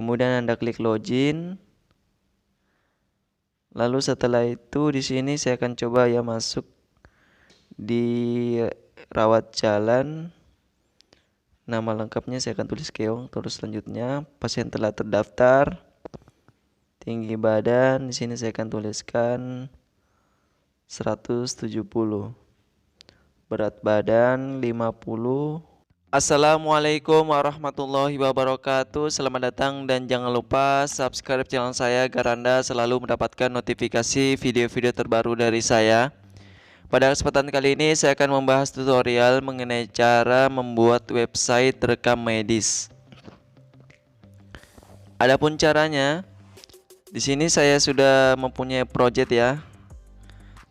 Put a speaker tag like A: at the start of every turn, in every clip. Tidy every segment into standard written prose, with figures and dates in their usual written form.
A: Kemudian Anda klik login. Lalu setelah itu di sini saya akan coba ya masuk di rawat jalan. Nama lengkapnya saya akan tulis Keong. Terus selanjutnya pasien telah terdaftar. Tinggi badan di sini saya akan tuliskan 170. Berat badan 50. Assalamualaikum warahmatullahi wabarakatuh. Selamat datang dan jangan lupa subscribe channel saya agar Anda selalu mendapatkan notifikasi video-video terbaru dari saya. Pada kesempatan kali ini saya akan membahas tutorial mengenai cara membuat website rekam medis. Adapun caranya, di sini saya sudah mempunyai project ya.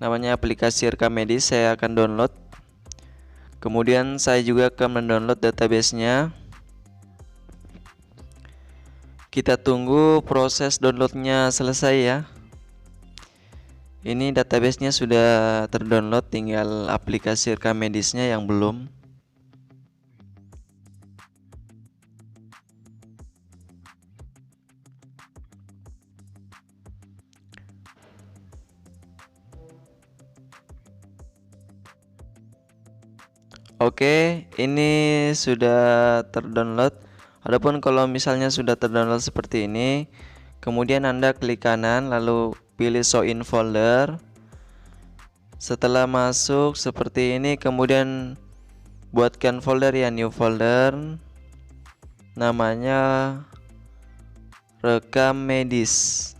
A: Namanya aplikasi rekam medis, saya akan download. Kemudian saya juga akan mendownload database-nya. Kita tunggu proses downloadnya selesai ya. Ini database-nya sudah terdownload, tinggal aplikasi rekam medisnya yang belum. Oke, ini sudah terdownload. Adapun kalau misalnya sudah terdownload seperti ini, kemudian Anda klik kanan lalu pilih show in folder. Setelah masuk seperti ini, kemudian buatkan folder ya, new folder. Namanya rekam medis.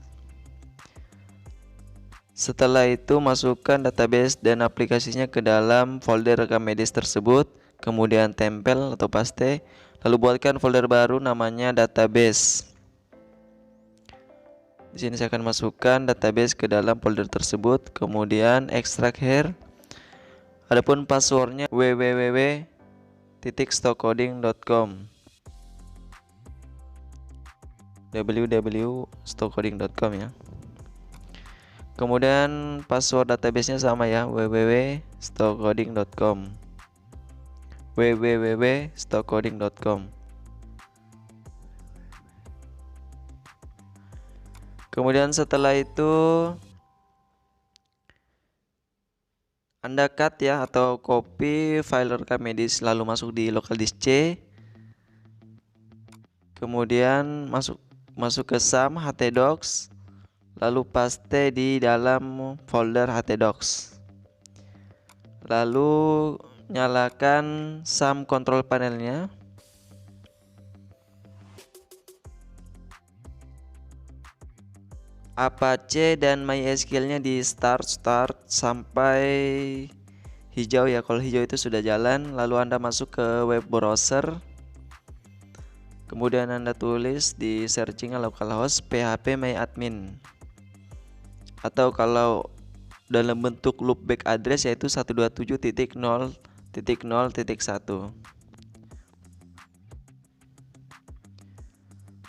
A: Setelah itu masukkan database dan aplikasinya ke dalam folder rekam medis tersebut, kemudian tempel atau paste, lalu buatkan folder baru namanya database. Di sini saya akan masukkan database ke dalam folder tersebut, kemudian ekstrak here. Adapun passwordnya www.stockcoding.com www.stockcoding.com ya. Kemudian password database-nya sama ya, www.stockcoding.com www.stockcoding.com. Kemudian setelah itu Anda cut ya atau copy file rekam medis lalu masuk di local disk C. Kemudian masuk ke SAM htdocs. Lalu paste di dalam folder htdocs. Lalu nyalakan SAM control panelnya. Apache dan MySQL-nya di start sampai hijau ya. Kalau hijau itu sudah jalan, lalu Anda masuk ke web browser. Kemudian Anda tulis di searching localhost phpMyAdmin. Atau kalau dalam bentuk loopback address yaitu 127.0.0.1.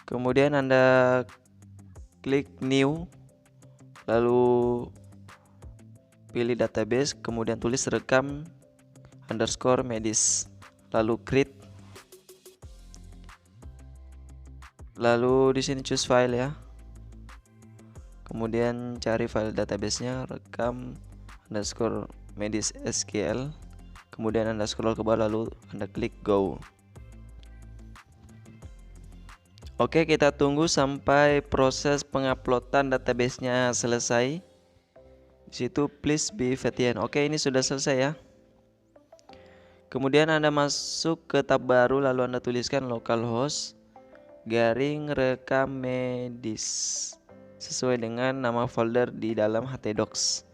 A: Kemudian Anda klik new, lalu pilih database, kemudian tulis rekam underscore medis, lalu create, lalu di sini choose file ya. Kemudian cari file database-nya rekam underscore medis SQL. Kemudian Anda scroll ke bawah lalu Anda klik go. Oke, kita tunggu sampai proses penguploadan database-nya selesai. Di situ please be patient. Oke, ini sudah selesai ya. Kemudian Anda masuk ke tab baru lalu Anda tuliskan localhost garing rekam medis sesuai dengan nama folder di dalam htdocs.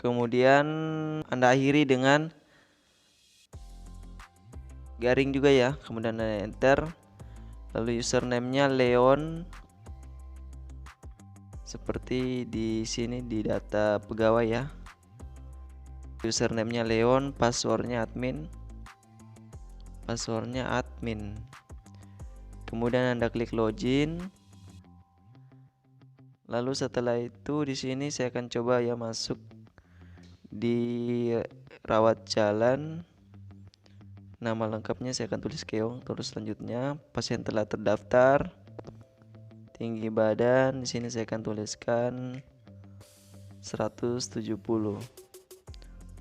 A: Kemudian Anda akhiri dengan garing juga ya. Kemudian Anda enter. Lalu username-nya Leon. Seperti di sini di data pegawai ya. Username-nya Leon, passwordnya admin. Kemudian Anda klik login. Lalu setelah itu di sini saya akan coba ya masuk di rawat jalan. Nama lengkapnya saya akan tulis Keong. Terus selanjutnya pasien telah terdaftar. Tinggi badan di sini saya akan tuliskan 170.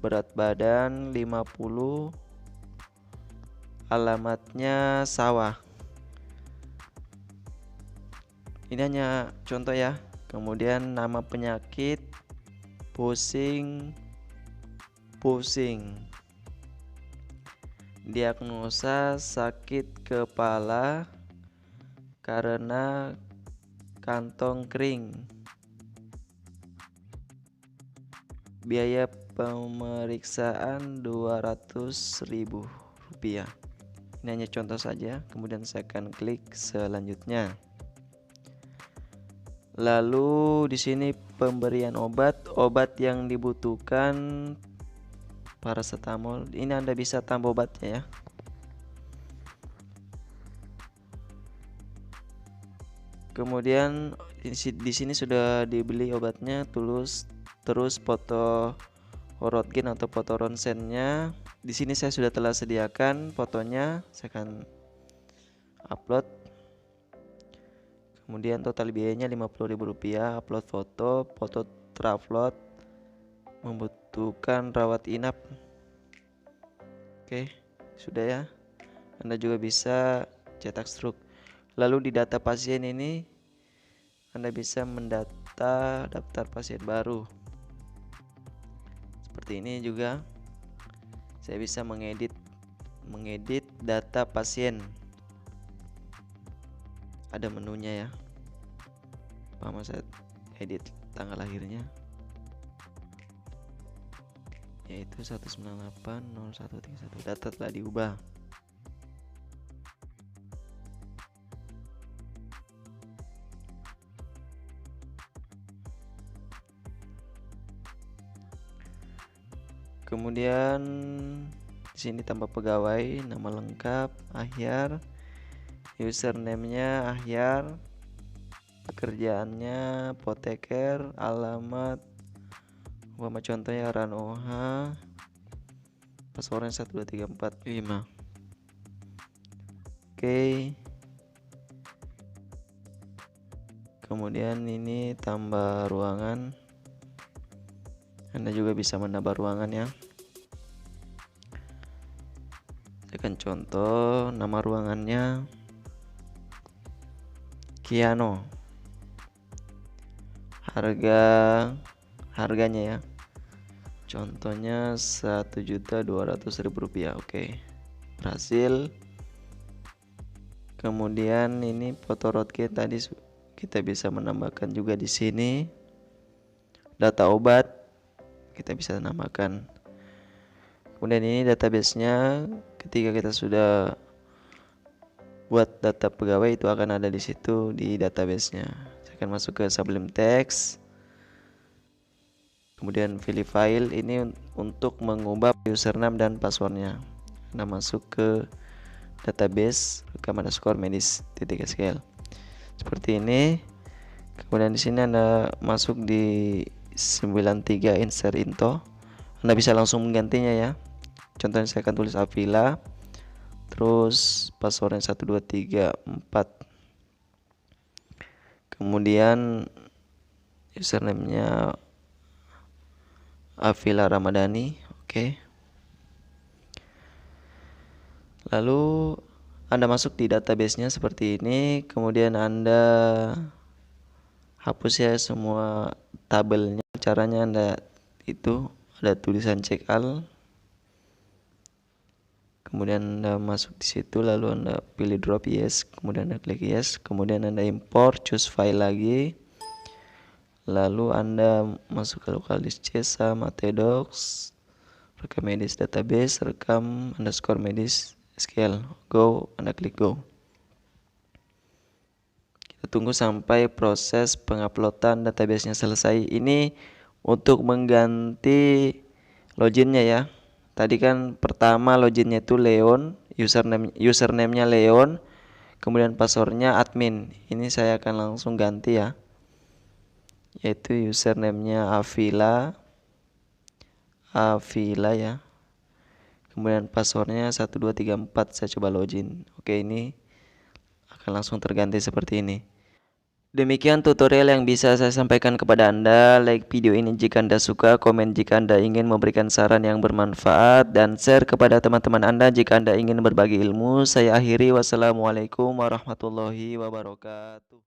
A: Berat badan 50. Alamatnya sawah. Ini hanya contoh ya. Kemudian nama penyakit pusing. Diagnosa sakit kepala karena kantong kering. Biaya pemeriksaan 200.000 rupiah. Ini hanya contoh saja. Kemudian saya akan klik selanjutnya. Lalu di sini pemberian obat yang dibutuhkan paracetamol. Ini Anda bisa tambah obatnya ya. Kemudian di sini sudah dibeli obatnya, terus foto Horotgen atau foto ronsennya. Di sini saya sudah telah sediakan fotonya. Saya akan upload. Kemudian total biayanya Rp50.000. Upload foto trafload, membutuhkan rawat inap. Oke, sudah ya. Anda juga bisa cetak struk. Lalu di data pasien ini Anda bisa mendata daftar pasien baru. Seperti ini juga saya bisa mengedit data pasien. Ada menunya ya. Saya edit tanggal lahirnya, yaitu 1980131. Data telah diubah. Kemudian di sini tambah pegawai, nama lengkap Ahyar, username-nya Ahyar, pekerjaannya apoteker, alamat contohnya Ranoha, passwordnya 123455. Oke. Kemudian ini tambah ruangan. Anda juga bisa menambah ruangan ya. Saya akan contoh nama ruangannya Kiano. Harganya ya. Contohnya Rp1.200.000. Oke. Berhasil. Kemudian ini foto Rodgen tadi kita bisa menambahkan juga di sini. Data obat kita bisa namakan. Kemudian ini database-nya. Ketika kita sudah buat data pegawai, itu akan ada di situ di database-nya. Saya akan masuk ke Sublime Text. Kemudian pilih file. Ini untuk mengubah username dan passwordnya. Anda masuk ke database rekam_medis.sql. Seperti ini. Kemudian di sini Anda masuk di 93 insert into. Anda bisa langsung menggantinya ya. Contohnya saya akan tulis Avila, terus passwordnya 1234. Kemudian username-nya Avila Ramadhani. Oke. Lalu Anda masuk di database-nya seperti ini. Kemudian Anda hapus ya semua tabelnya. Caranya Anda itu ada tulisan check all. Kemudian Anda masuk di situ, lalu Anda pilih drop yes, kemudian Anda klik yes, kemudian Anda import, choose file lagi. Lalu Anda masuk ke local disk C sama Tdocs, rekam medis database, rekam_medis SQL. Go, Anda klik go. Kita tunggu sampai proses penguploadan database-nya selesai. Ini untuk mengganti loginnya ya. Tadi kan pertama loginnya itu Leon, username-nya Leon, kemudian passwordnya admin. Ini saya akan langsung ganti ya, yaitu username-nya Avila ya. Kemudian passwordnya 1234. Saya coba login. Oke, ini akan langsung terganti seperti ini. Demikian tutorial yang bisa saya sampaikan kepada Anda. Like video ini jika Anda suka, komen jika Anda ingin memberikan saran yang bermanfaat, dan share kepada teman-teman Anda jika Anda ingin berbagi ilmu. Saya akhiri, wassalamualaikum warahmatullahi wabarakatuh.